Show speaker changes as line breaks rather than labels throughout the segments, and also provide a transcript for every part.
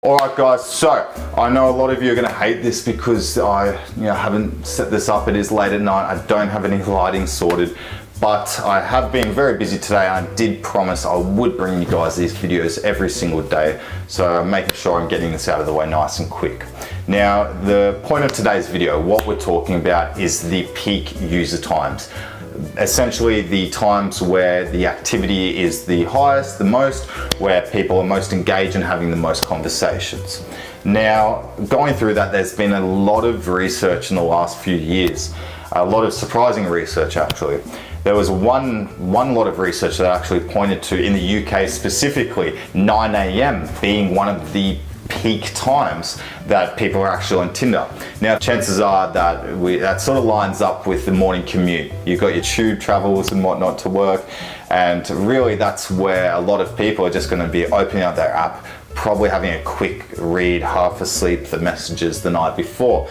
Alright guys, so I know a lot of you are going to hate this because I haven't set this up. It is late at night, I don't have any lighting sorted, but I have been very busy today. I did promise I would bring you guys these videos every single day, so I'm making sure I'm getting this out of the way nice and quick. Now, the point of today's video, what we're talking about is the peak user times. Essentially the times where the activity is the highest, the most, where people are most engaged and having the most conversations. Now, going through that, there's been a lot of research in the last few years, a lot of surprising research actually. There was one lot of research that actually pointed to, in the UK specifically, 9 AM being one of the peak times that people are actually on Tinder. Now, chances are that that sort of lines up with the morning commute. You've got your tube travels and whatnot to work, and really that's where a lot of people are just going to be opening up their app, probably having a quick read, half asleep, the messages the night before.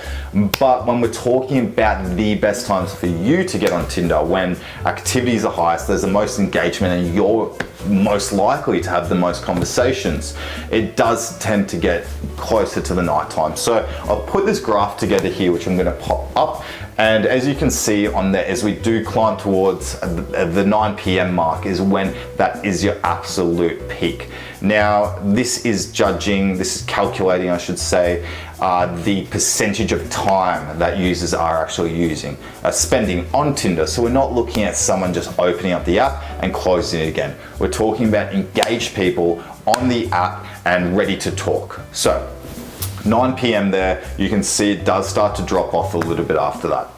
But when we're talking about the best times for you to get on Tinder, when activities are highest, there's the most engagement, and you're most likely to have the most conversations, it does tend to get closer to the night time. So I'll put this graph together here, which I'm going to pop up. And as you can see on there, as we do climb towards the 9 PM mark is when that is your absolute peak. Now, this is calculating, I should say, the percentage of time that users are actually spending on Tinder. So we're not looking at someone just opening up the app and closing it again. We're talking about engaged people on the app and ready to talk. So 9 PM there, you can see it does start to drop off a little bit after that.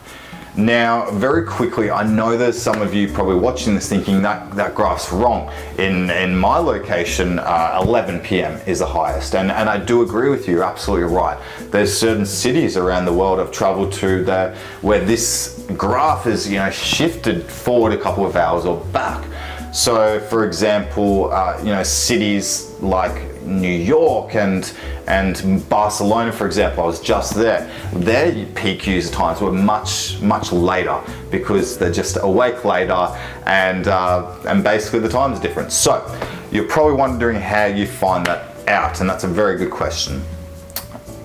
Now, very quickly, I know there's some of you probably watching this thinking that graph's wrong. In my location, 11 PM is the highest, and I do agree with you, you're absolutely right. There's certain cities around the world I've traveled to where this graph is shifted forward a couple of hours or back. So, for example, cities like New York and Barcelona, for example, I was just there. Their peak user times were much later because they're just awake later, and basically the time is different. So you're probably wondering how you find that out, and that's a very good question.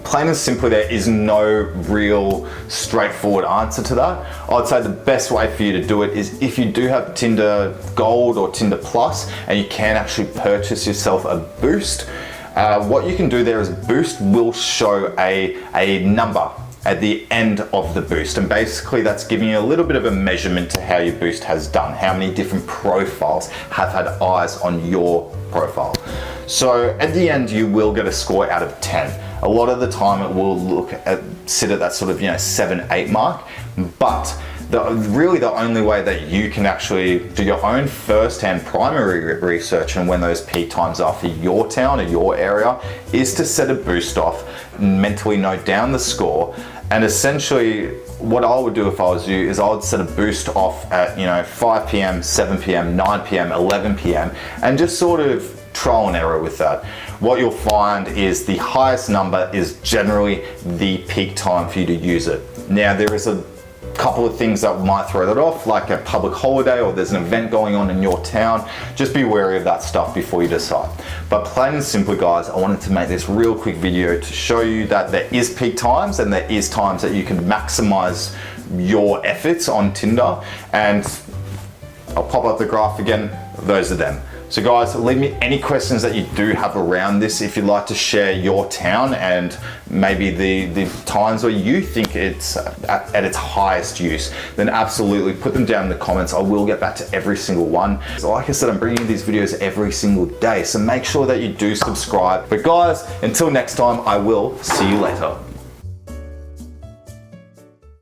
Plain and simply, there is no real straightforward answer to that. I'd say the best way for you to do it is if you do have Tinder Gold or Tinder Plus and you can actually purchase yourself a boost, what you can do there is Boost will show a number at the end of the boost, and basically that's giving you a little bit of a measurement to how your boost has done, how many different profiles have had eyes on your profile. So at the end you will get a score out of 10. A lot of the time it will sit at that sort of 7, 8 mark, but really the only way that you can actually do your own first-hand primary research and when those peak times are for your town or your area is to set a boost off, mentally note down the score, and essentially what I would do if I was you is I would set a boost off at 5 PM, 7 PM, 9 PM, 11 PM, and just sort of trial and error with that. What you'll find is the highest number is generally the peak time for you to use it. Now, there is a couple of things that might throw that off, like a public holiday or there's an event going on in your town. Just be wary of that stuff before you decide. But plain and simple, guys, I wanted to make this real quick video to show you that there is peak times and there is times that you can maximize your efforts on Tinder, and I'll pop up the graph again. Those are them. So guys, leave me any questions that you do have around this. If you'd like to share your town and maybe the times where you think it's at its highest use, then absolutely put them down in the comments. I will get back to every single one. So like I said, I'm bringing you these videos every single day, so make sure that you do subscribe. But guys, until next time, I will see you later.